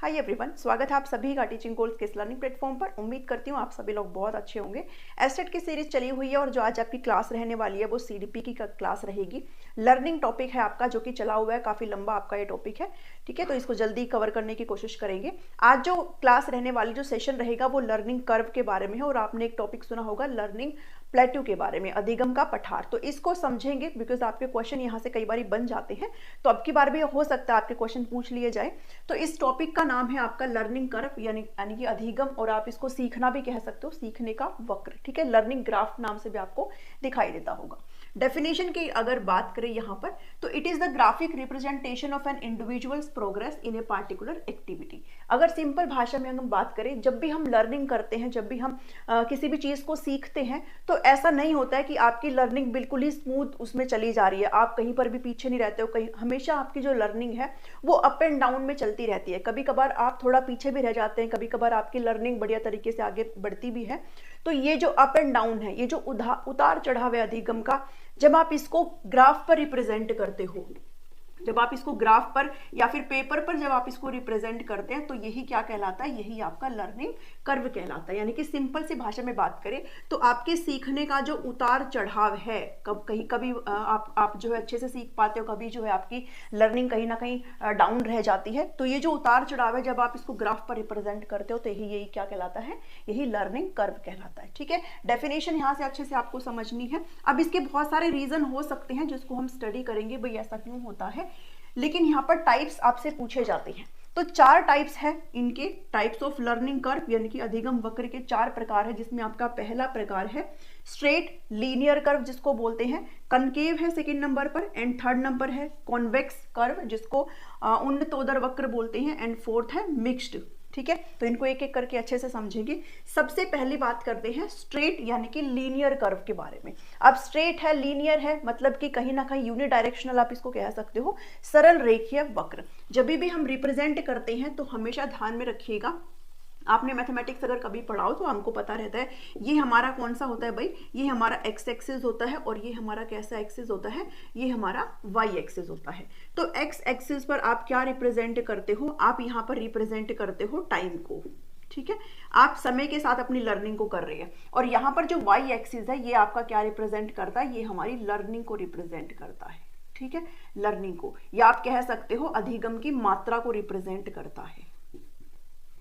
Hi everyone, स्वागत है आप सभी का टीचिंग कोर्स के इस लर्निंग प्लेटफॉर्म पर। उम्मीद करती हूँ आप सभी लोग बहुत अच्छे होंगे। एस्टेट की सीरीज चली हुई है और जो आज आपकी क्लास रहने वाली है वो सीडीपी की क्लास रहेगी। लर्निंग टॉपिक है आपका जो कि चला हुआ है, काफ़ी लंबा आपका ये टॉपिक है। ठीक है, तो इसको जल्दी कवर करने की कोशिश करेंगे। आज जो क्लास रहने वाली, जो सेशन रहेगा वो लर्निंग कर्व के बारे में है और आपने एक टॉपिक सुना होगा लर्निंग प्लेट्यू के बारे में, अधिगम का पठार। तो इसको समझेंगे बिकॉज आपके क्वेश्चन यहाँ से कई बार बन जाते हैं, तो अब की बार भी हो सकता है आपके क्वेश्चन पूछ लिए जाए। तो इस टॉपिक का नाम है आपका लर्निंग कर्व यानी कि अधिगम, और आप इसको सीखना भी कह सकते हो, सीखने का वक्र। ठीक है, लर्निंग ग्राफ नाम से भी आपको दिखाई देता होगा। डेफिनेशन की अगर बात करें यहाँ पर, तो it is the graphic representation of an individual's progress in a particular activity. अगर सिंपल भाषा में हम बात करें, जब भी हम लर्निंग करते हैं, जब भी हम किसी भी चीज को सीखते हैं, तो ऐसा नहीं होता है कि आपकी लर्निंग बिल्कुल ही स्मूथ उसमें चली जा रही है, आप कहीं पर भी पीछे नहीं रहते हो। कहीं हमेशा आपकी जो लर्निंग है वो अप एंड डाउन में चलती रहती है। कभी कभार आप थोड़ा पीछे भी रह जाते हैं, कभी कभार आपकी लर्निंग बढ़िया तरीके से आगे बढ़ती भी है। तो ये जो अप एंड डाउन है, ये जो उतार चढ़ाव है अधिगम का, जब आप इसको ग्राफ पर रिप्रेजेंट करते हो, जब आप इसको ग्राफ पर या फिर पेपर पर जब आप इसको रिप्रेजेंट करते हैं, तो यही क्या कहलाता है, यही आपका लर्निंग कर्व कहलाता है। यानी कि सिंपल सी भाषा में बात करें तो आपके सीखने का जो उतार चढ़ाव है, कभी आप जो है अच्छे से सीख पाते हो, कभी जो है आपकी लर्निंग कहीं ना कहीं डाउन रह जाती है। तो ये जो उतार चढ़ाव है, जब आप इसको ग्राफ पर रिप्रेजेंट करते हो, तो यही क्या कहलाता है, यही लर्निंग कर्व कहलाता है। ठीक है, डेफिनेशन यहाँ से अच्छे से आपको समझनी है। अब इसके बहुत सारे रीजन हो सकते हैं जिसको हम स्टडी करेंगे, भाई ऐसा क्यों होता है, लेकिन यहाँ पर टाइप्स आपसे पूछे जाते हैं। तो 4 टाइप्स है इनके, टाइप्स ऑफ लर्निंग कर्व यानी कि अधिगम वक्र के 4 प्रकार है, जिसमें आपका पहला प्रकार है स्ट्रेट लीनियर कर्व, जिसको बोलते हैं। कनकेव है सेकंड नंबर पर, एंड थर्ड नंबर है कॉन्वेक्स कर्व, जिसको उन्नतोदर वक्र बोलते हैं, एंड फोर्थ है मिक्स्ड। ठीक है, तो इनको एक एक करके अच्छे से समझेंगे। सबसे पहली बात करते हैं स्ट्रेट यानी कि लीनियर कर्व के बारे में। अब स्ट्रेट है, लीनियर है, मतलब कि कहीं ना कहीं यूनिडायरेक्शनल आप इसको कह सकते हो, सरल रेखीय वक्र। जब भी हम रिप्रेजेंट करते हैं तो हमेशा ध्यान में रखिएगा, आपने मैथमेटिक्स अगर कभी पढ़ाओ तो हमको पता रहता है ये हमारा कौन सा होता है भाई, ये हमारा एक्स एक्सिस होता है, और ये हमारा कैसा एक्सिस होता है, ये हमारा वाई एक्सिस होता है। तो एक्स एक्सिस पर आप क्या रिप्रेजेंट करते हो, आप यहाँ पर रिप्रेजेंट करते हो टाइम को। ठीक है, आप समय के साथ अपनी लर्निंग को कर रहे हैं, और यहाँ पर जो वाई एक्सिस है ये आपका क्या रिप्रेजेंट करता है, ये हमारी लर्निंग को रिप्रेजेंट करता है। ठीक है, लर्निंग को, या आप कह सकते हो अधिगम की मात्रा को रिप्रेजेंट करता है।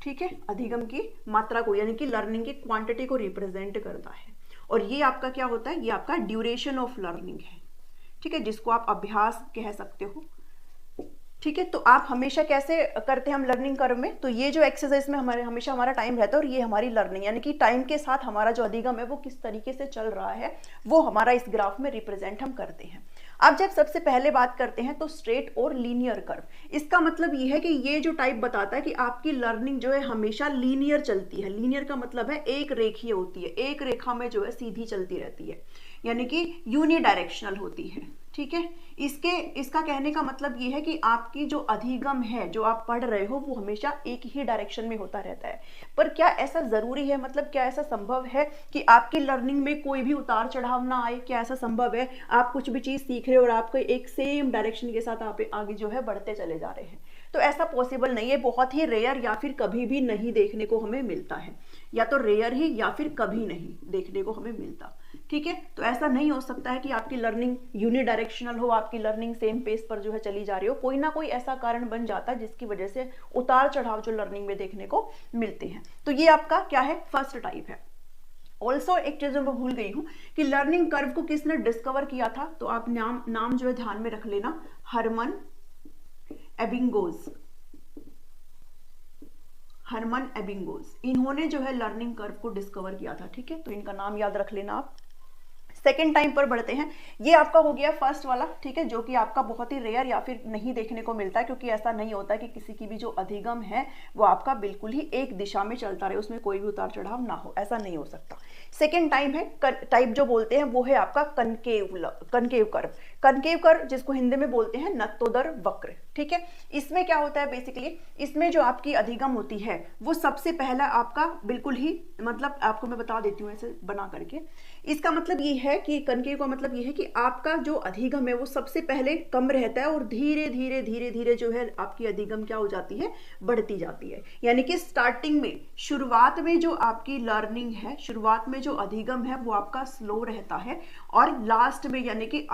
ठीक है, अधिगम की मात्रा को यानी कि लर्निंग की क्वांटिटी को रिप्रेजेंट करता है। और ये आपका क्या होता है, ये आपका ड्यूरेशन ऑफ लर्निंग है। ठीक है, जिसको आप अभ्यास कह सकते हो। ठीक है, तो आप हमेशा कैसे करते हैं हम लर्निंग कर्व में, तो ये जो एक्सरसाइज में हमारे हमेशा हमारा टाइम रहता है, और ये हमारी लर्निंग यानी कि टाइम के साथ हमारा जो अधिगम है वो किस तरीके से चल रहा है, वो हमारा इस ग्राफ में रिप्रेजेंट हम करते हैं। अब जब सबसे पहले बात करते हैं तो स्ट्रेट और लीनियर कर्व, इसका मतलब ये है कि ये जो टाइप बताता है कि आपकी लर्निंग जो है हमेशा लीनियर चलती है। लीनियर का मतलब है एक रेखीय होती है, एक रेखा में जो है सीधी चलती रहती है, यानी कि यूनिडायरेक्शनल होती है। ठीक है, इसका कहने का मतलब ये है कि आपकी जो अधिगम है, जो आप पढ़ रहे हो, वो हमेशा एक ही डायरेक्शन में होता रहता है। पर क्या ऐसा जरूरी है, मतलब क्या ऐसा संभव है कि आपकी लर्निंग में कोई भी उतार चढ़ाव ना आए? क्या ऐसा संभव है, आप कुछ भी चीज सीख रहे हो और आपको एक सेम डायरेक्शन के साथ आप आगे जो है बढ़ते चले जा रहे हैं? तो ऐसा पॉसिबल नहीं है, बहुत ही रेयर या फिर कभी भी नहीं देखने को हमें मिलता है, या तो रेयर ही या फिर कभी नहीं देखने को हमें मिलता। ठीक है, तो ऐसा नहीं हो सकता है कि आपकी लर्निंग यूनिडायरेक्शनल हो, आपकी लर्निंग सेम पेस पर जो है चली जा रही हो। कोई ना कोई ऐसा कारण बन जाता है जिसकी वजह से उतार चढ़ाव जो लर्निंग में देखने को मिलते हैं। तो ये आपका क्या है, फर्स्ट टाइप है। ऑल्सो एक चीज मैं भूल गई हूं कि लर्निंग कर्व को किसने डिस्कवर किया था, तो आप नाम जो है ध्यान में रख लेना, हरमन एबिंगोस। इन्होंने जो है लर्निंग कर्व को डिस्कवर किया था। ठीक है, तो इनका नाम याद रख लेना आप। सेकेंड टाइम पर बढ़ते हैं, ये आपका हो गया फर्स्ट वाला। ठीक है, जो कि आपका बहुत ही रेयर या फिर नहीं देखने को मिलता है, क्योंकि ऐसा नहीं होता कि किसी की भी जो अधिगम है वो आपका बिल्कुल ही एक दिशा में चलता रहे, उसमें कोई भी उतार चढ़ाव ना हो, ऐसा नहीं हो सकता। सेकेंड टाइम है टाइप जो बोलते हैं वो है आपका कनकेव कर्व। कनकेव कर्व जिसको हिंदी में बोलते हैं नत्तोदर वक्र। ठीक है, इसमें क्या होता है बेसिकली, इसमें जो आपकी अधिगम होती है वो सबसे पहला आपका बिल्कुल ही, मतलब आपको मैं बता देती हूँ ऐसे बना करके, इसका मतलब ये है है कि कनकेव का मतलब ये है कि आपका जो अधिगम है वो सबसे पहले कम रहता है और धीरे धीरे धीरे धीरे जो है आपकी अधिगम क्या हो जाती है, बढ़ती जाती है। यानी कि स्टार्टिंग में, शुरुआत में जो आपकी लर्निंग है, शुरुआत में जो अधिगम है वो आपका स्लो रहता है और लास्ट में यानी कि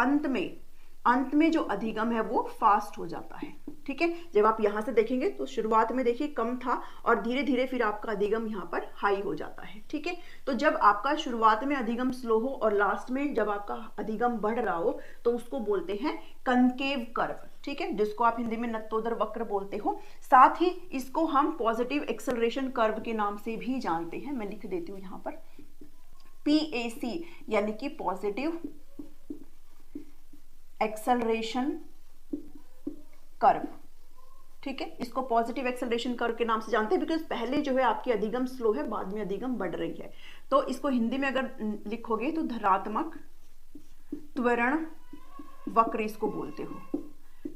अंत में जो अधिगम है वो फास्ट हो जाता है। ठीक है, जब आप यहां से देखेंगे तो शुरुआत में देखिए कम था और धीरे धीरे फिर आपका अधिगम यहाँ पर हाई हो जाता है। ठीक है, तो जब आपका शुरुआत में अधिगम स्लो हो और लास्ट में जब आपका अधिगम बढ़ रहा हो तो उसको बोलते हैं कनकेव कर्व। ठीक है, जिसको आप हिंदी में नत्तोदर वक्र बोलते हो। साथ ही इसको हम पॉजिटिव एक्सेलरेशन कर्व के नाम से भी जानते हैं। मैं लिख देती हूँ यहाँ पर PAC यानी कि पॉजिटिव एक्सेलरेशन कर्व। ठीक है, इसको पॉजिटिव एक्सेलरेशन कर्व के नाम से जानते हैं बिकॉज पहले जो है आपकी अधिगम स्लो है, बाद में अधिगम बढ़ रही है। तो इसको हिंदी में अगर लिखोगे तो धनात्मक त्वरण वक्र इसको बोलते हो।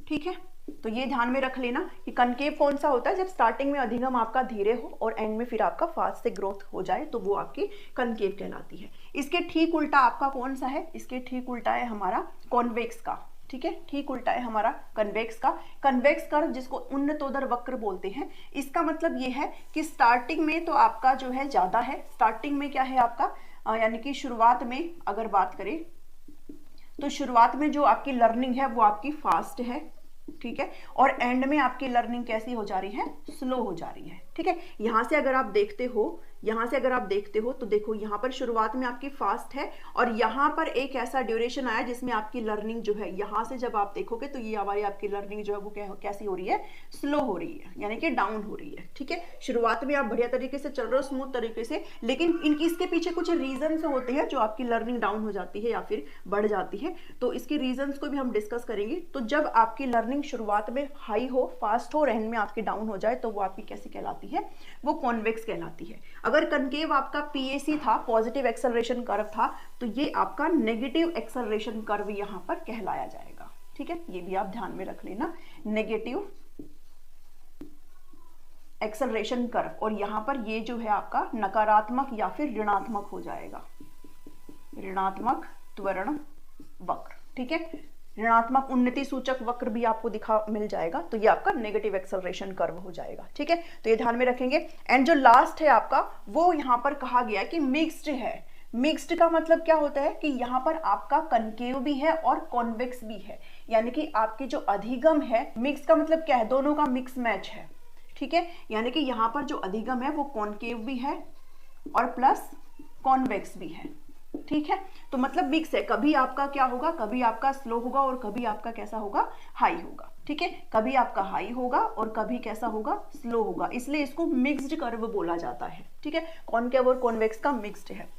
ठीक है, तो ये ध्यान में रख लेना कि कनकेव कौन सा होता है, जब स्टार्टिंग में अधिगम आपका धीरे हो और एंड में फिर आपका फास्ट से ग्रोथ हो जाए तो वो आपकी कनकेव कहलाती है। इसके ठीक उल्टा आपका कौन सा है, इसके ठीक उल्टा है हमारा कॉन्वेक्स का। ठीक है, ठीक उल्टा है हमारा कन्वेक्स का। कन्वेक्स कर्व जिसको उन्नतोदर वक्र बोलते हैं, इसका मतलब ये है कि स्टार्टिंग में तो आपका जो है ज्यादा है, स्टार्टिंग में क्या है आपका यानी कि शुरुआत में अगर बात करें तो शुरुआत में जो आपकी लर्निंग है वो आपकी फास्ट है। ठीक है, और एंड में आपकी लर्निंग कैसी हो जा रही है, स्लो हो जा रही है। ठीक है, यहां से अगर आप देखते हो तो देखो यहाँ पर शुरुआत में आपकी फास्ट है और यहाँ पर एक ऐसा ड्यूरेशन आया जिसमें आपकी लर्निंग जो है, यहाँ से जब आप देखोगे तो ये हमारी आपकी लर्निंग जो है वो कैसी हो रही है, स्लो हो रही है, यानी कि डाउन हो रही है। ठीक है, शुरुआत में आप बढ़िया तरीके से चल रहे हो, स्मूथ तरीके से, लेकिन इसके पीछे कुछ रीजन होते हैं जो आपकी लर्निंग डाउन हो जाती है या फिर बढ़ जाती है। तो इसके रीजन को भी हम डिस्कस करेंगे। तो जब आपकी लर्निंग शुरुआत में हाई हो, फास्ट हो, एंड में आपकी डाउन हो जाए तो वो आपकी कैसी कहलाती है, वो कॉन्वेक्स कहलाती है। अगर कनकेव आपका PAC था, पॉजिटिव एक्सेलरेशन कर्व था, तो ये आपका नेगेटिव एक्सेलरेशन कर्व यहां पर कहलाया जाएगा। ठीक है, ये भी आप ध्यान में रख लेना, नेगेटिव एक्सेलरेशन कर्व। और यहां पर ये जो है आपका नकारात्मक या फिर ऋणात्मक हो जाएगा, ऋणात्मक त्वरण वक्र। ठीक है, ऋणात्मक उन्नति सूचक वक्र भी आपको मिल जाएगा, तो ये आपका नेगेटिव एक्सेलरेशन कर्व हो जाएगा। ठीक है, तो ये ध्यान में रखेंगे। एंड जो लास्ट है आपका वो यहाँ पर कहा गया कि मिक्स्ड है। मिक्स्ड का मतलब क्या होता है कि यहाँ पर आपका कनकेव भी है और कॉन्वेक्स भी है, यानी कि आपकी जो अधिगम है, मिक्स का मतलब क्या है, दोनों का मिक्स मैच है। ठीक है, यानी कि यहाँ पर जो अधिगम है वो कॉन्केव भी है और प्लस कॉन्वेक्स भी है। ठीक है, तो मतलब मिक्स है, कभी आपका क्या होगा, कभी आपका स्लो होगा और कभी आपका कैसा होगा, हाई होगा। ठीक है, कभी आपका हाई होगा और कभी कैसा होगा, स्लो होगा, इसलिए इसको मिक्स्ड कर्व बोला जाता है। ठीक है, कॉनकेव और कॉन्वेक्स का मिक्स्ड है।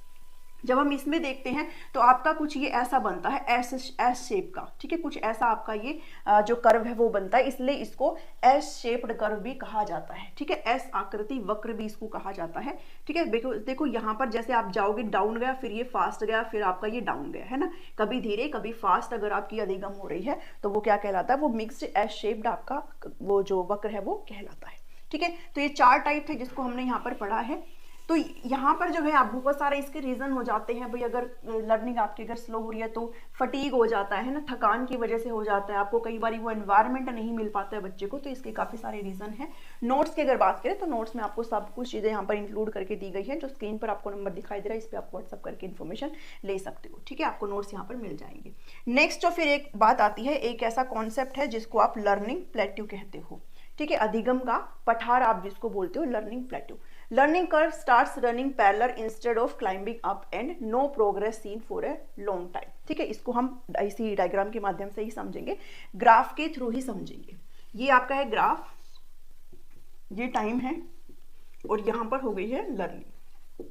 जब हम इसमें देखते हैं तो आपका कुछ ये ऐसा बनता है, एस शेप का। ठीक है, कुछ ऐसा आपका ये जो कर्व है वो बनता है, इसलिए इसको एस शेप्ड कर्व भी कहा जाता है। ठीक है, एस आकृति वक्र भी इसको कहा जाता है। ठीक है, देखो यहाँ पर जैसे आप जाओगे, डाउन गया, फिर ये फास्ट गया, फिर आपका ये डाउन गया, है ना, कभी धीरे कभी फास्ट अगर आपकी अधिगम हो रही है तो वो क्या कहलाता है, वो मिक्स्ड एस शेप्ड आपका वो जो वक्र है वो कहलाता है। ठीक है, तो ये 4 टाइप थे जिसको हमने यहाँ पर पढ़ा है। तो यहाँ पर जो है आप बहुत सारे इसके रीजन हो जाते हैं भाई, अगर लर्निंग आपकी अगर स्लो हो रही है तो फटीग हो जाता है ना, थकान की वजह से हो जाता है, आपको कई बार वो एनवायरनमेंट नहीं मिल पाता है बच्चे को, तो इसके काफी सारे रीजन हैं। नोट्स की अगर बात करें तो नोट्स में आपको सब कुछ चीजें यहाँ पर इंक्लूड करके दी गई है, जो स्क्रीन पर आपको नंबर दिखाई दे रहा है, इस पर आप व्हाट्सअप करके इन्फॉर्मेशन ले सकते हो। ठीक है, आपको नोट्स यहाँ पर मिल जाएंगे। नेक्स्ट जो फिर एक बात आती है, एक ऐसा कॉन्सेप्ट है जिसको आप लर्निंग प्लेट्यू कहते हो। ठीक है, अधिगम का पठार आप जिसको बोलते हो, learning plateau. Learning curve starts running parallel instead of climbing up and no progress seen for a long time। ठीक है, इसको हम इसी डायग्राम के माध्यम से ही समझेंगे, ग्राफ के थ्रू ही समझेंगे। ये आपका है ग्राफ, ये टाइम है और यहाँ पर हो गई है लर्निंग।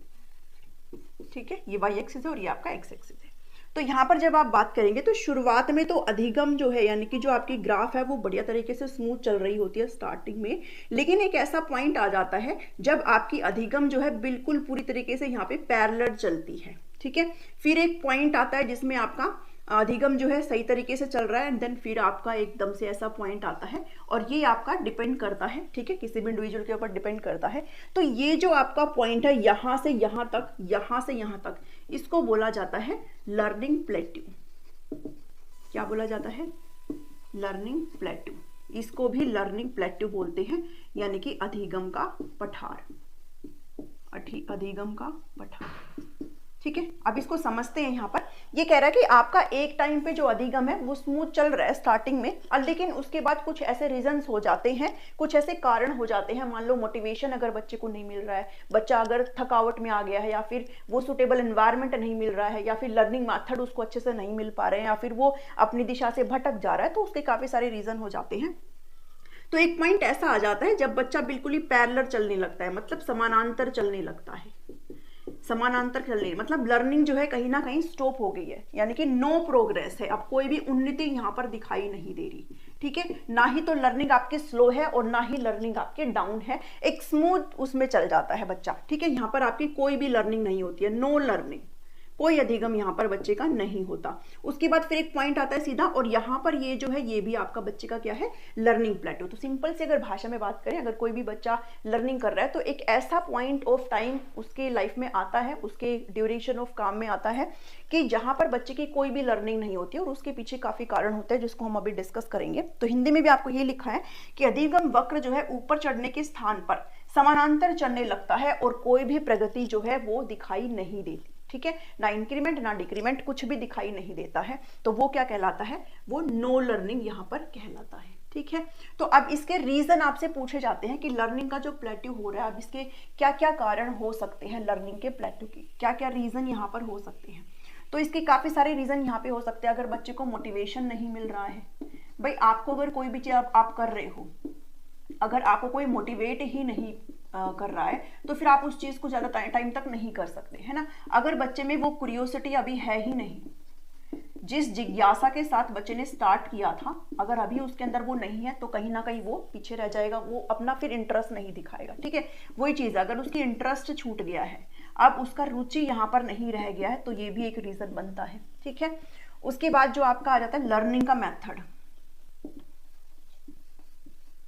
ठीक है, ये वाई एक्सिस है और ये आपका एक्स एक्सिस है। तो यहाँ पर जब आप बात करेंगे तो शुरुआत में तो अधिगम जो है, यानी कि जो आपकी ग्राफ है वो बढ़िया तरीके से स्मूथ चल रही होती है स्टार्टिंग में, लेकिन एक ऐसा पॉइंट आ जाता है जब आपकी अधिगम जो है बिल्कुल पूरी तरीके से यहाँ पे पैरेलल चलती है। ठीक है, फिर एक पॉइंट आता है जिसमें आपका अधिगम जो है सही तरीके से चल रहा है, एंड देन फिर आपका एकदम से ऐसा पॉइंट आता है, और ये आपका डिपेंड करता है, ठीक है, किसी भी इंडिविजुअल के ऊपर डिपेंड करता है। तो ये जो आपका पॉइंट है यहाँ से यहाँ तक, यहाँ से यहाँ तक, इसको बोला जाता है लर्निंग प्लेट्यू। क्या बोला जाता है? Learning plateau. इसको भी लर्निंग प्लेट्यू बोलते हैं, यानी कि अधिगम का पठार, अधिगम का पठार, ठीक है। अब इसको समझते हैं। यहाँ पर ये कह रहा है कि आपका एक टाइम पे जो अधिगम है वो स्मूथ चल रहा है स्टार्टिंग में, और लेकिन उसके बाद कुछ ऐसे रीजंस हो जाते हैं, कुछ ऐसे कारण हो जाते हैं। मान लो मोटिवेशन अगर बच्चे को नहीं मिल रहा है, बच्चा अगर थकावट में आ गया है, या फिर वो सुटेबल एनवायरनमेंट नहीं मिल रहा है, या फिर लर्निंग मेथड उसको अच्छे से नहीं मिल पा रहे हैं, या फिर वो अपनी दिशा से भटक जा रहा है, तो उसके काफी सारे रीजन हो जाते हैं। तो एक पॉइंट ऐसा आ जाता है जब बच्चा बिल्कुल ही पैरेलल चलने लगता है, मतलब समानांतर चलने लगता है। समानांतर चलने मतलब लर्निंग जो है कहीं ना कहीं स्टॉप हो गई है, यानी कि नो प्रोग्रेस है, अब कोई भी उन्नति यहाँ पर दिखाई नहीं दे रही, ठीक है। ना ही तो लर्निंग आपकी स्लो है और ना ही लर्निंग आपके डाउन है, एक स्मूथ उसमें चल जाता है बच्चा, ठीक है। यहाँ पर आपकी कोई भी लर्निंग नहीं होती है, नो लर्निंग, कोई अधिगम यहाँ पर बच्चे का नहीं होता। उसके बाद फिर एक पॉइंट आता है सीधा, और यहाँ पर ये जो है ये भी आपका बच्चे का क्या है? लर्निंग प्लेटो। तो सिंपल से अगर भाषा में बात करें, अगर कोई भी बच्चा लर्निंग कर रहा है तो एक ऐसा पॉइंट ऑफ टाइम उसके लाइफ में आता है, उसके ड्यूरेशन ऑफ काम में आता है कि जहाँ पर बच्चे की कोई भी लर्निंग नहीं होती है, और उसके पीछे काफी कारण होते हैं जिसको हम अभी डिस्कस करेंगे। तो हिंदी में भी आपको ये लिखा है कि अधिगम वक्र जो है ऊपर चढ़ने के स्थान पर समानांतर चलने लगता है और कोई भी प्रगति जो है वो दिखाई नहीं देती, ठीक है। ना इंक्रीमेंट ना डिक्रीमेंट, कुछ भी दिखाई नहीं देता है, तो वो क्या कहलाता है? वो नो लर्निंग यहाँ पर कहलाता है, ठीक है। तो अब इसके रीजन आपसे पूछे जाते हैं कि लर्निंग का जो प्लेट्यू हो रहा है, अब इसके क्या क्या कारण हो सकते हैं, लर्निंग के प्लेट्यू के क्या क्या रीजन यहाँ पर हो सकते हैं। तो इसके काफी सारे रीजन यहाँ पे हो सकते हैं। अगर बच्चे को मोटिवेशन नहीं मिल रहा है, भाई आपको अगर कोई भी चीज आप कर रहे हो, अगर आपको कोई मोटिवेट ही नहीं कर रहा है, तो फिर आप उस चीज को ज्यादा टाइम तक नहीं कर सकते, है ना। अगर बच्चे में वो क्यूरियोसिटी अभी है ही नहीं, जिस जिज्ञासा के साथ बच्चे ने स्टार्ट किया था, अगर अभी उसके अंदर वो नहीं है, तो कहीं ना कहीं वो पीछे रह जाएगा, वो अपना फिर इंटरेस्ट नहीं दिखाएगा, ठीक है। वही चीज अगर उसकी इंटरेस्ट छूट गया है, अब उसका रुचि यहाँ पर नहीं रह गया है, तो ये भी एक रीजन बनता है, ठीक है। उसके बाद जो आपका आ जाता है लर्निंग का मेथड,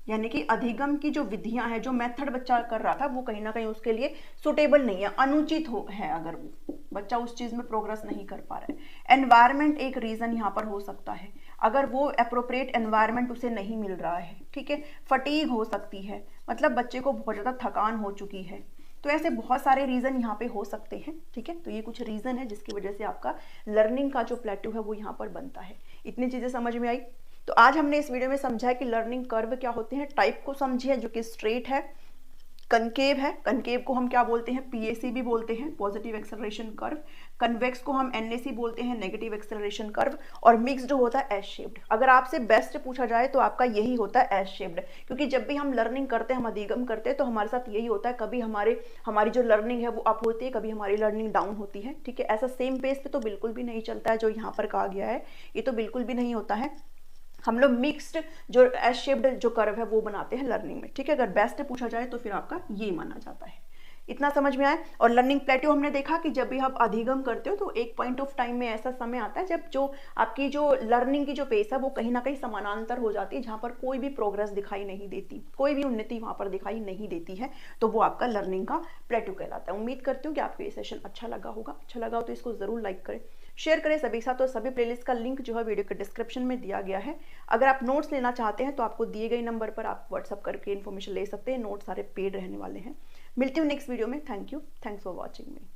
यानी कि अधिगम की जो विधियां हैं, जो मेथड बच्चा कर रहा था, वो कहीं ना कहीं उसके लिए सुटेबल नहीं है, अनुचित है। अगर वो बच्चा उस चीज में प्रोग्रेस नहीं कर पा रहा है। एनवायरनमेंट एक रीजन यहाँ पर हो सकता है, अगर वो अप्रोप्रिएट एनवायरनमेंट उसे नहीं मिल रहा है, ठीक है। फटीग हो सकती है, मतलब बच्चे को बहुत ज्यादा थकान हो चुकी है। तो ऐसे बहुत सारे रीजन यहाँ पे हो सकते हैं, ठीक है। तो ये कुछ रीजन है जिसकी वजह से आपका लर्निंग का जो प्लेट्यू है वो यहाँ पर बनता है। इतनी चीजें समझ में आई। तो आज हमने इस वीडियो में समझा है कि लर्निंग कर्व क्या होते हैं, टाइप को समझिए जो कि स्ट्रेट है, कनकेव है, कनकेव को हम क्या बोलते हैं? पीएसी भी बोलते हैं, पॉजिटिव एक्सेलरेशन कर्व। कन्वेक्स को हम एनएसी बोलते हैं, नेगेटिव एक्सेलरेशन कर्व। और मिक्स्ड होता है एस शेप्ड। अगर आपसे बेस्ट पूछा जाए तो आपका यही होता है एस शेप्ड, क्योंकि जब भी हम लर्निंग करते हैं, हम अधिगम करते हैं, तो हमारे साथ यही होता है, कभी हमारी जो लर्निंग है वो अप होती है, कभी हमारी लर्निंग डाउन होती है, ठीक है। ऐसा सेम पेस पे तो बिल्कुल भी नहीं चलता है जो यहाँ पर कहा गया है, ये तो बिल्कुल भी नहीं होता है। हम लोग मिक्स्ड जो एस शेप्ड जो कर्व है वो बनाते हैं लर्निंग में, ठीक है। अगर बेस्ट पूछा जाए तो फिर आपका ये माना जाता है। इतना समझ में आया। और लर्निंग प्लेट्यू हमने देखा कि जब भी आप अधिगम करते हो तो एक पॉइंट ऑफ टाइम में ऐसा समय आता है जब जो आपकी जो लर्निंग की जो पेस है वो कहीं ना कहीं समानांतर हो जाती है, जहाँ पर कोई भी प्रोग्रेस दिखाई नहीं देती, कोई भी उन्नति वहाँ पर दिखाई नहीं देती है, तो वो आपका लर्निंग का प्लेट्यू कहलाता है। उम्मीद करती हूँ कि आपको ये सेशन अच्छा लगा होगा। अच्छा लगा हो तो इसको जरूर लाइक करें, शेयर करें सभी के साथ, और सभी प्लेलिस्ट का लिंक जो है वीडियो के डिस्क्रिप्शन में दिया गया है। अगर आप नोट्स लेना चाहते हैं तो आपको दिए गए नंबर पर आप व्हाट्सअप करके इन्फॉर्मेशन ले सकते हैं। नोट्स सारे पेड रहने वाले हैं। मिलती हूँ नेक्स्ट वीडियो में। Thank you, thanks for watching me.